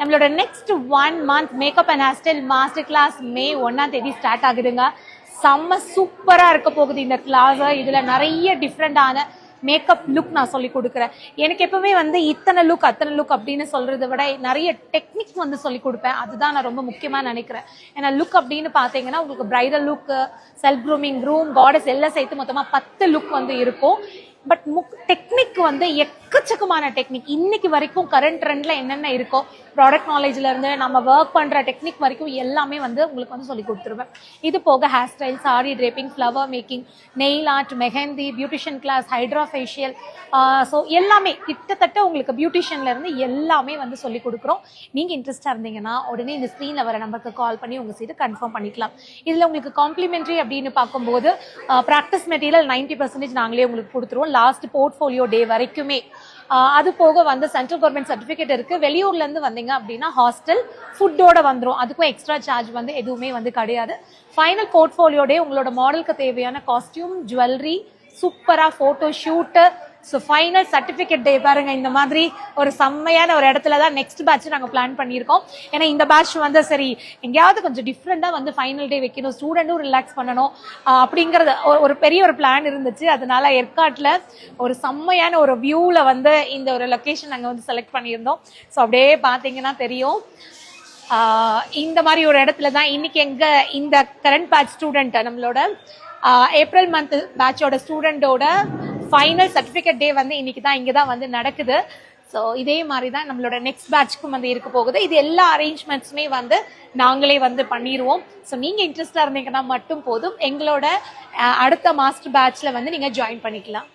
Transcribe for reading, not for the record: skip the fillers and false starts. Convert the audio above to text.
நம்மளோட next 1 month makeup and hair style master class May 1 start ஆகுதுங்க. செம்ம சூப்பரா இருக்க போகுது இந்த கிளாஸ். இதுல நிறைய டிஃப்ரெண்டான மேக்கப் லுக் நான் சொல்லி கொடுக்குறேன். எனக்கு எப்பவுமே வந்து இத்தனை லுக் அத்தனை லுக் அப்படின்னு சொல்றதை விட நிறைய டெக்னிக்ஸ் வந்து சொல்லி கொடுப்பேன். அதுதான் நான் ரொம்ப முக்கியமா நினைக்கிறேன். ஏன்னா லுக் அப்படின்னு பாத்தீங்கன்னா உங்களுக்கு bridal look, self grooming, groom, goddess எல்லாம் சேர்த்து மொத்தமா 10 லுக் வந்து இருக்கும். பட் டெக்னிக் வந்து எக்கச்சக்கமான டெக்னிக் இன்னைக்கு வரைக்கும் கரண்ட் ட்ரெண்ட்ல என்னென்ன இருக்கோ ப்ராடக்ட் நாலேஜ்ல இருந்து நம்ம ஒர்க் பண்ற டெக்னிக் வரைக்கும் எல்லாமே வந்து உங்களுக்கு வந்து சொல்லி கொடுத்துருவேன். இது போக hair style, sari draping, flower making, nail art, mehndi, beautician class, hydra facial, so எல்லாமே கிட்டத்தட்ட உங்களுக்கு பியூட்டிஷியன்ல இருந்து எல்லாமே வந்து சொல்லி கொடுக்குறோம். நீங்க இன்ட்ரெஸ்டா இருந்தீங்கன்னா உடனே இந்த ஸ்க்ரீன்ல வர நம்பருக்கு கால் பண்ணி உங்க சீட்டு கன்ஃபார்ம் பண்ணிக்கலாம். இதுல உங்களுக்கு காம்ப்ளிமெண்ட்ரி அப்படின்னு பார்க்கும்போது ப்ராக்டிஸ் மெட்டீரியல் 90% நாங்களே உங்களுக்கு கொடுத்துருவோம் லாஸ்ட் போர்ட்ஃபோலியோ டே வரைக்குமே. அது போக வந்து சென்ட்ரல் கவர்மெண்ட் சர்டிஃபிகேட் இருக்கு. வெளியூர்ல இருந்து வந்தீங்க அப்படின்னா ஹாஸ்டல் ஃபுட்டோட வந்துடும். அதுக்கும் எக்ஸ்ட்ரா சார்ஜ் வந்து எதுவுமே வந்து கிடையாது. ஃபைனல் போர்ட்ஃபோலியோ டே உங்களோட மாடலுக்கு தேவையான காஸ்டியூம், ஜுவல்லரி, சூப்பரா photo shoot, so final certificate day பாருங்க. இந்த மாதிரி ஒரு செம்மையான ஒரு இடத்துல தான் நெக்ஸ்ட் பேட்ச் நாங்கள் பிளான் பண்ணியிருக்கோம். ஏன்னா இந்த பேட்ச் வந்து சரி எங்கேயாவது கொஞ்சம் டிஃப்ரெண்டாக வந்து ஃபைனல் டே வைக்கணும், ஸ்டூடெண்ட்டும் ரிலாக்ஸ் பண்ணணும் அப்படிங்கிறது ஒரு பெரிய ஒரு பிளான் இருந்துச்சு. அதனால ஏற்காட்டில் ஒரு செம்மையான ஒரு வியூவில் வந்து இந்த ஒரு லொக்கேஷன் நாங்கள் வந்து செலக்ட் பண்ணியிருந்தோம். ஸோ அப்படியே பார்த்தீங்கன்னா தெரியும். இந்த மாதிரி ஒரு இடத்துல தான் இன்னைக்கு எங்க இந்த கரண்ட் பேட்ச் ஸ்டூடெண்ட் நம்மளோட ஏப்ரல் மந்த் பேட்சோட ஸ்டூடெண்டோட ஃபைனல் சர்டிஃபிகேட் டே வந்து இன்னைக்கு தான் இங்கே தான் வந்து நடக்குது. ஸோ இதே மாதிரி தான் நம்மளோட நெக்ஸ்ட் பேட்ச்க்கும் வந்து இருக்க போகுது. இது எல்லா அரேஞ்ச்மெண்ட்ஸுமே வந்து நாங்களே வந்து பண்ணிடுவோம். ஸோ நீங்கள் இன்ட்ரெஸ்டாக இருந்தீங்கன்னா மட்டும் போதும் எங்களோட அடுத்த மாஸ்டர் பேட்ச்ல வந்து நீங்கள் ஜாயின் பண்ணிக்கலாம்.